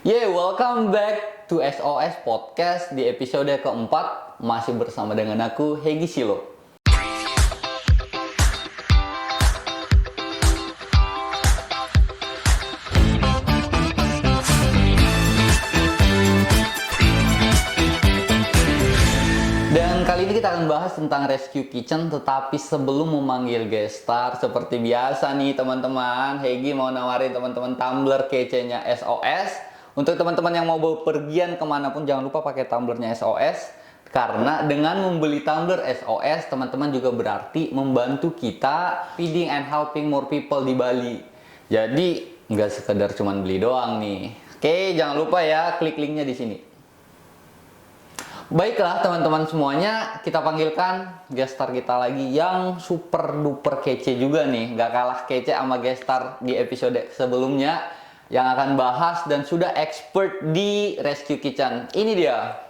Welcome back to SOS Podcast di episode keempat. Masih bersama dengan aku, Hegi Silo. Dan kali ini kita akan bahas tentang Rescue Kitchen. Tetapi sebelum memanggil guest star, seperti biasa nih teman-teman, Hegi mau nawarin teman-teman tumbler kece-nya SOS. Untuk teman-teman yang mau bepergian kemanapun, jangan lupa pakai tumblernya SOS. Karena dengan membeli tumbler SOS, teman-teman juga berarti membantu kita feeding and helping more people di Bali. Jadi nggak sekedar cuman beli doang nih. Oke, jangan lupa ya klik linknya di sini. Baiklah teman-teman semuanya, kita panggilkan guest star kita lagi yang super duper kece juga nih. Nggak kalah kece sama guest star di episode sebelumnya, yang akan bahas dan sudah expert di Rescue Kitchen. Ini dia.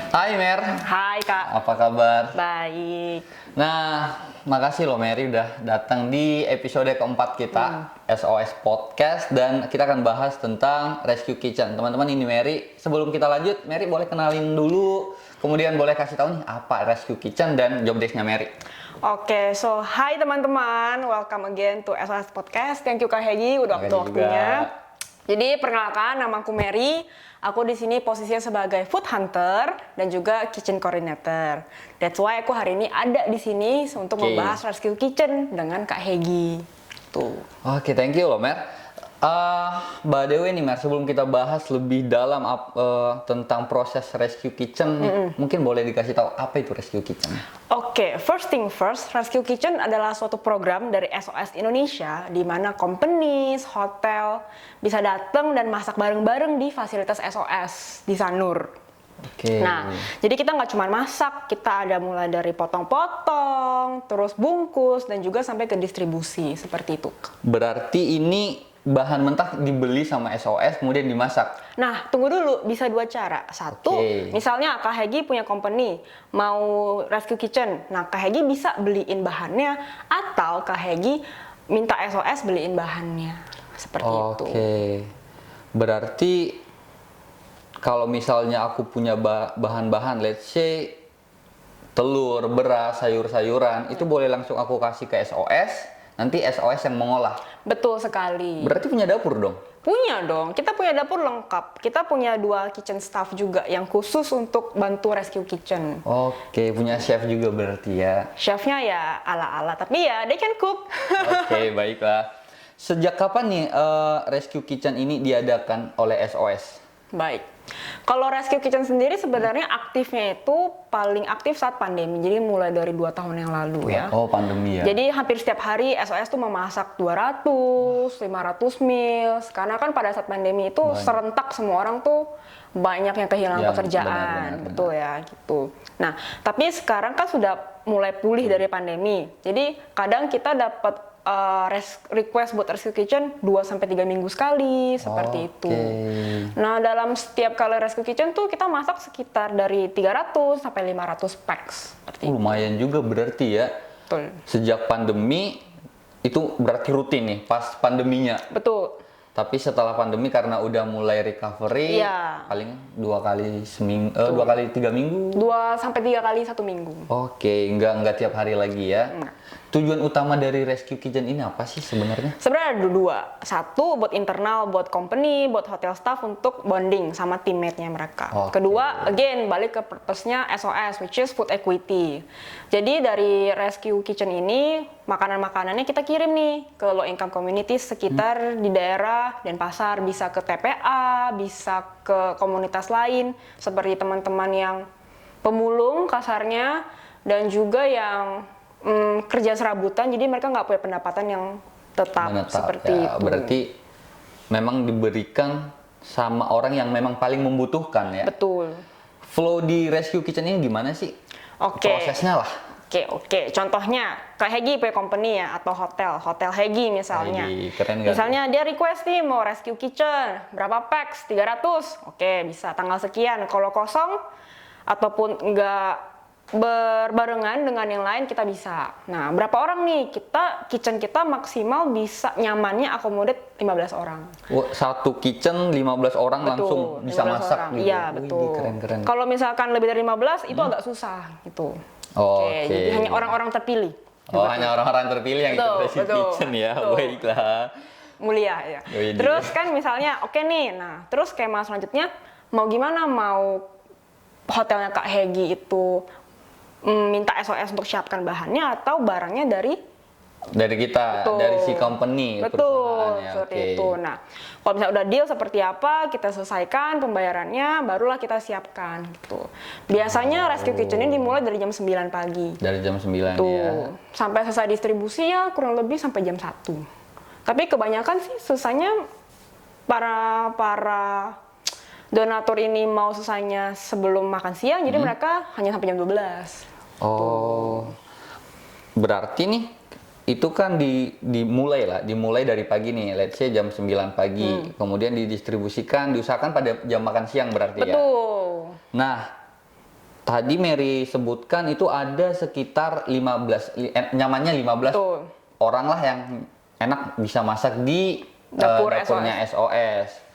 Hai Mer. Hai Kak. Apa kabar? Baik. Nah, makasih loh Mary udah datang di episode keempat kita SOS Podcast, dan kita akan bahas tentang Rescue Kitchen. Teman-teman, ini Mary. Sebelum kita lanjut, Mary boleh kenalin dulu, kemudian boleh kasih tahu nih apa Rescue Kitchen dan job desk-nya Mary. Oke, so hai teman-teman, welcome again to SOS Podcast. Thank you Kak Hegi udah waktu-waktunya. Jadi perkenalkan, nama aku Mary. Aku di sini posisinya sebagai food hunter dan juga kitchen coordinator. That's why aku hari ini ada di sini untuk membahas Rescue Kitchen dengan Kak Hegi. Tuh. Oke, thank you loh Mer. By the way nih Mer, sebelum kita bahas lebih dalam tentang proses Rescue Kitchen, mungkin boleh dikasih tahu apa itu Rescue Kitchen? Oke, first thing first, Rescue Kitchen adalah suatu program dari SOS Indonesia di mana companies, hotel bisa datang dan masak bareng-bareng di fasilitas SOS di Sanur. Oke. Nah, jadi kita nggak cuma masak, kita ada mulai dari potong-potong, terus bungkus, dan juga sampai ke distribusi, seperti itu. Berarti ini bahan mentah dibeli sama SOS kemudian dimasak? Nah, tunggu dulu, bisa dua cara. Satu, misalnya Kak Hegi punya company, mau Rescue Kitchen. Nah, Kak Hegi bisa beliin bahannya, atau Kak Hegi minta SOS beliin bahannya. Seperti itu. Oke. Berarti kalau misalnya aku punya bahan-bahan, let's say telur, beras, sayur-sayuran, itu boleh langsung aku kasih ke SOS, nanti SOS yang mengolah. Betul sekali. Berarti punya dapur dong? Punya dong, kita punya dapur lengkap. Kita punya 2 kitchen staff juga yang khusus untuk bantu Rescue Kitchen. Oke, punya chef juga berarti ya? Chefnya ya ala-ala, tapi ya they can cook. Oke, baiklah. Sejak kapan nih Rescue Kitchen ini diadakan oleh SOS? Baik. Kalau Rescue Kitchen sendiri sebenarnya aktifnya itu paling aktif saat pandemi. Jadi mulai dari 2 tahun yang lalu ya. Oh, pandemi ya. Jadi hampir setiap hari SOS tuh memasak 200, 500 meals. Karena kan pada saat pandemi itu serentak semua orang tuh banyak yang kehilangan pekerjaan. Benar. Betul ya, gitu. Nah, tapi sekarang kan sudah mulai pulih dari pandemi. Jadi kadang kita dapat request buat Rescue Kitchen 2-3 minggu sekali, seperti itu. Nah, dalam setiap kali Rescue Kitchen tuh kita masak sekitar dari 300 sampai 500 packs. Lumayan juga berarti ya. Betul. Sejak pandemi itu berarti rutin nih pas pandeminya. Betul. Tapi setelah pandemi karena udah mulai recovery, paling 2 kali seminggu, 2 kali 3 minggu. 2-3 kali 1 minggu. Oke, nggak tiap hari lagi ya. Tujuan utama dari Rescue Kitchen ini apa sih sebenarnya? Sebenarnya ada 2. Satu buat internal, buat company, buat hotel staff untuk bonding sama teammate-nya mereka. Kedua, again balik ke purpose-nya SOS, which is food equity. Jadi dari Rescue Kitchen ini makanan-makanannya kita kirim nih ke low income communities sekitar di daerah Denpasar, bisa ke TPA, bisa ke komunitas lain seperti teman-teman yang pemulung kasarnya, dan juga yang kerja serabutan, jadi mereka nggak punya pendapatan yang tetap seperti ya, itu. Berarti memang diberikan sama orang yang memang paling membutuhkan ya. Betul. Flow di Rescue Kitchen ini gimana sih? Prosesnya lah. Oke. Contohnya, kayak Hegi punya company ya, atau hotel Hegi misalnya. Hegi, keren gak? Misalnya dia request nih mau Rescue Kitchen, berapa packs? 300. Oke, bisa tanggal sekian. Kalau kosong ataupun nggak berbarengan dengan yang lain kita bisa. Nah, berapa orang nih? Kitchen kita maksimal bisa nyamannya akomodate 15 orang. Satu kitchen 15 orang Betul, langsung bisa 15 masak orang. gitu. Iya, Wih, betul. keren-keren. Kalau misalkan lebih dari 15 itu agak susah gitu. Oke. Jadi hanya orang-orang terpilih. Oh, hanya orang-orang terpilih yang Betul, ikut rescue betul, kitchen ya. betul. Baiklah. Mulia ya. Widih. Terus kan misalnya oke nih, nah terus skema selanjutnya mau gimana, mau hotelnya Kak Hegi itu minta SOS untuk siapkan bahannya atau barangnya dari kita, Betul. dari si company betul perusahaannya. seperti Oke. itu. Nah kalau misalnya udah deal seperti apa, kita selesaikan pembayarannya, barulah kita siapkan gitu. Biasanya rescue kitchen ini dimulai dari jam 9 pagi. Dari jam 9 Tuh, ya. sampai selesai distribusi ya kurang lebih sampai jam 1. Tapi kebanyakan sih selesainya para donatur ini mau selesainya sebelum makan siang, jadi mereka hanya sampai jam 12. Oh. Berarti nih itu kan dimulai dari pagi nih, let's say jam 9 pagi, kemudian didistribusikan, diusahakan pada jam makan siang berarti ya. Betul. Nah, tadi Mary sebutkan itu ada sekitar 15 nyamannya 15 Betul. orang lah yang enak bisa masak di dapurnya SOS.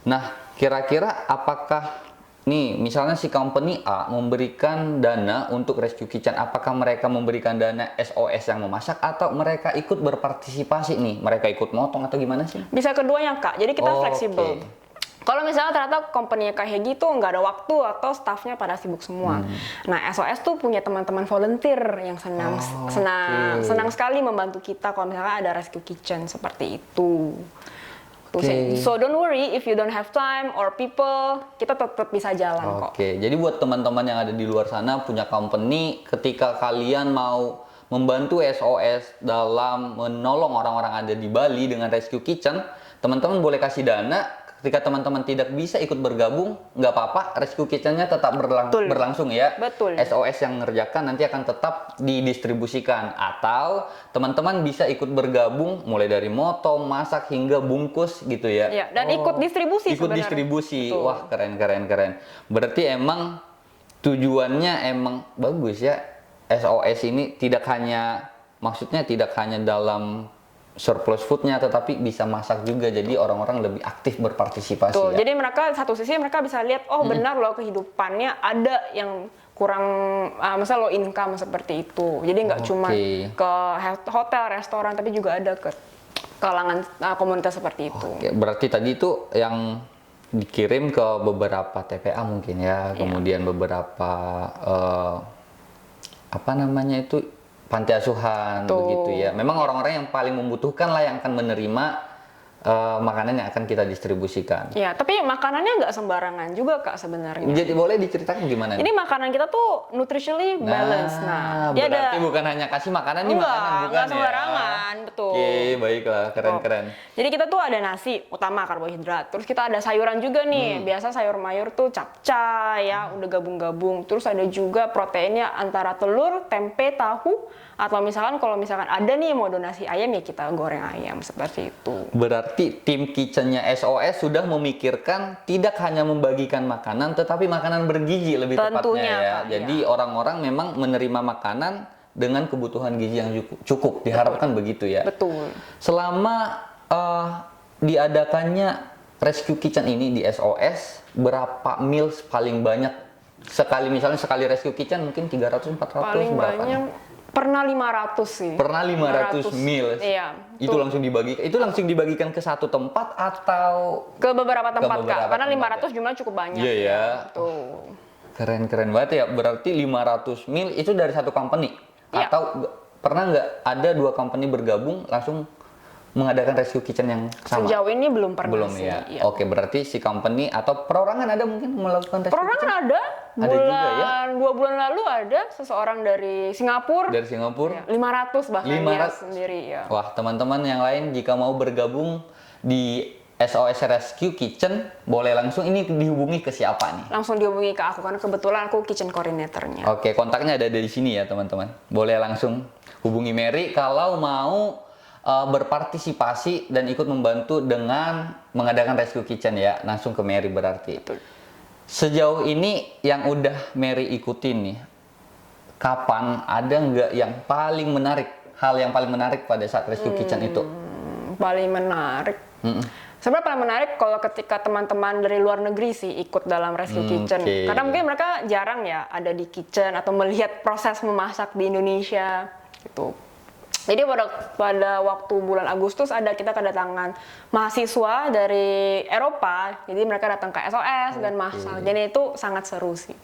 Nah, kira-kira apakah nih misalnya si company A memberikan dana untuk rescue kitchen, apakah mereka memberikan dana SOS yang memasak atau mereka ikut berpartisipasi nih, mereka ikut motong atau gimana sih? Bisa keduanya Kak, jadi kita Oke. fleksibel. Kalau misalnya ternyata company Kak Hegi tuh nggak ada waktu atau staffnya pada sibuk semua. Nah SOS tuh punya teman-teman volunteer yang senang sekali membantu kita kalau misalnya ada rescue kitchen seperti itu. So don't worry if you don't have time or people, kita tetap bisa jalan kok. Oke, jadi buat teman-teman yang ada di luar sana punya company, ketika kalian mau membantu SOS dalam menolong orang-orang ada di Bali dengan rescue kitchen, teman-teman boleh kasih dana. Ketika teman-teman tidak bisa ikut bergabung, nggak apa-apa, rescue kitchen-nya tetap berlangsung ya. Betul. SOS yang ngerjakan nanti akan tetap didistribusikan. Atau teman-teman bisa ikut bergabung mulai dari motong, masak, hingga bungkus gitu ya. Ya, dan ikut distribusi Ikut sebenarnya. distribusi. Betul. Wah, keren. Berarti emang tujuannya emang bagus ya. SOS ini maksudnya tidak hanya dalam surplus foodnya, tetapi bisa masak juga, jadi orang-orang lebih aktif berpartisipasi. Tuh, ya. jadi mereka satu sisi mereka bisa lihat, oh benar loh kehidupannya ada yang kurang, misalnya low income seperti itu. Jadi nggak cuma ke hotel, restoran, tapi juga ada ke kalangan komunitas seperti itu. Oke, berarti tadi itu yang dikirim ke beberapa TPA mungkin ya, kemudian beberapa panti asuhan begitu ya. Memang orang-orang yang paling membutuhkan lah yang akan menerima makanan yang akan kita distribusikan. Ya, tapi makanannya nggak sembarangan juga Kak sebenarnya. Jadi boleh diceritakan gimana? Ini makanan kita tuh nutritionally balanced. Nah, dia berarti bukan hanya kasih makanan, nih makanan bukan nggak sembarangan, betul. Oke, baiklah, keren. Jadi kita tuh ada nasi utama karbohidrat, terus kita ada sayuran juga nih. Biasa sayur mayur tuh capcay ya, udah gabung-gabung. Terus ada juga proteinnya antara telur, tempe, tahu, atau misalkan kalau misalkan ada nih mau donasi ayam ya kita goreng ayam seperti itu. Berarti tim kitchen-nya SOS sudah memikirkan tidak hanya membagikan makanan, tetapi makanan bergizi lebih tepatnya ya. Kak, Jadi orang-orang memang menerima makanan dengan kebutuhan gizi yang cukup. Diharapkan begitu ya. Betul. Selama diadakannya rescue kitchen ini di SOS, berapa meals paling banyak misalnya sekali rescue kitchen mungkin 300-400 Paling berapa? banyak pernah 500 sih. Pernah 500 meals. Iya. Itu langsung dibagikan ke satu tempat atau Ke beberapa tempat Kak, karena tempat 500 jumlah cukup banyak. Iya ya. Tuh. Keren banget ya. Berarti 500 meal itu dari satu company? Iya. Atau pernah nggak ada dua company bergabung langsung mengadakan rescue kitchen yang sama? Sejauh ini belum pernah Belum sih. ya. Iya. Oke, berarti si company atau perorangan ada mungkin melakukan rescue Perorangan kitchen? ada. Ada juga ya? 2 bulan lalu ada seseorang dari Singapura. Dari Singapura? Ya, 500 bahkan dia 500. sendiri ya. Wah, teman-teman yang lain jika mau bergabung di SOS Rescue Kitchen, boleh langsung ini dihubungi ke siapa nih? Langsung dihubungi ke aku karena kebetulan aku kitchen coordinatornya. Oke, kontaknya ada di sini ya teman-teman. Boleh langsung hubungi Mary kalau mau berpartisipasi dan ikut membantu dengan mengadakan Rescue Kitchen ya. Langsung ke Mary berarti. Betul. Sejauh ini yang udah Mary ikutin nih, kapan ada nggak yang paling menarik, hal yang paling menarik pada saat Rescue Kitchen itu? Paling menarik. Sebenarnya paling menarik kalau ketika teman-teman dari luar negeri sih ikut dalam Rescue Kitchen. Oke. Karena mungkin mereka jarang ya ada di kitchen atau melihat proses memasak di Indonesia gitu. Jadi pada waktu bulan Agustus kita kedatangan mahasiswa dari Eropa. Jadi mereka datang ke SOS dan masak. Jadi itu sangat seru sih.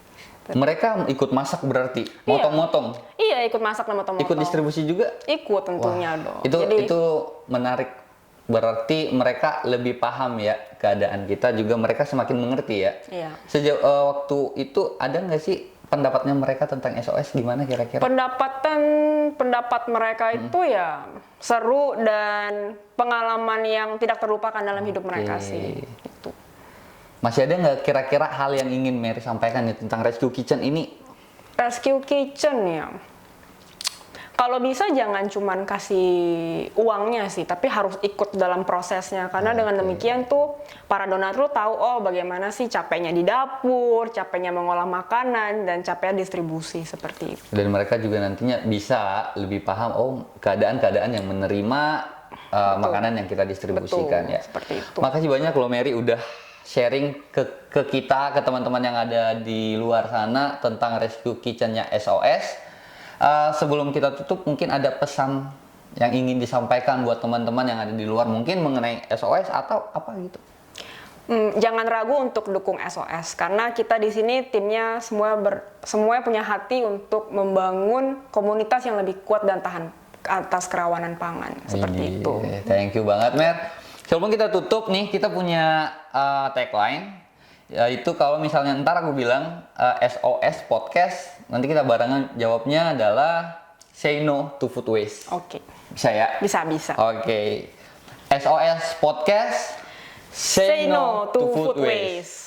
Mereka ikut masak berarti, motong-motong. Iya, ikut masak dan motong-motong. Ikut distribusi juga? Ikut tentunya dong. Itu menarik. Berarti mereka lebih paham ya keadaan kita, juga mereka semakin mengerti ya. Iya. Sejauh waktu itu ada nggak sih pendapatnya mereka tentang SOS gimana kira-kira? Pendapat mereka itu ya seru dan pengalaman yang tidak terlupakan dalam hidup mereka sih. Gitu. Masih ada nggak kira-kira hal yang ingin Mary sampaikan nih tentang Rescue Kitchen ini? Rescue Kitchen ya. Kalau bisa jangan cuman kasih uangnya sih, tapi harus ikut dalam prosesnya. Karena dengan demikian tuh para donatur tahu bagaimana sih capeknya di dapur, capeknya mengolah makanan, dan capeknya distribusi seperti itu. Dan mereka juga nantinya bisa lebih paham keadaan-keadaan yang menerima makanan yang kita distribusikan. Betul, Ya. seperti itu. Makasih banyak loh Mary udah sharing ke kita, ke teman-teman yang ada di luar sana tentang Rescue Kitchen-nya SOS. Sebelum kita tutup, mungkin ada pesan yang ingin disampaikan buat teman-teman yang ada di luar, mungkin mengenai SOS atau apa gitu. Jangan ragu untuk dukung SOS karena kita di sini timnya semua punya hati untuk membangun komunitas yang lebih kuat dan tahan atas kerawanan pangan seperti itu. Thank you banget Mer. Sebelum kita tutup nih, kita punya tagline. Yaitu kalau misalnya ntar aku bilang SOS Podcast, nanti kita barengan jawabnya adalah Say No to Food Waste. Oke. Bisa ya? Bisa. Oke. SOS Podcast, Say No to Food Waste.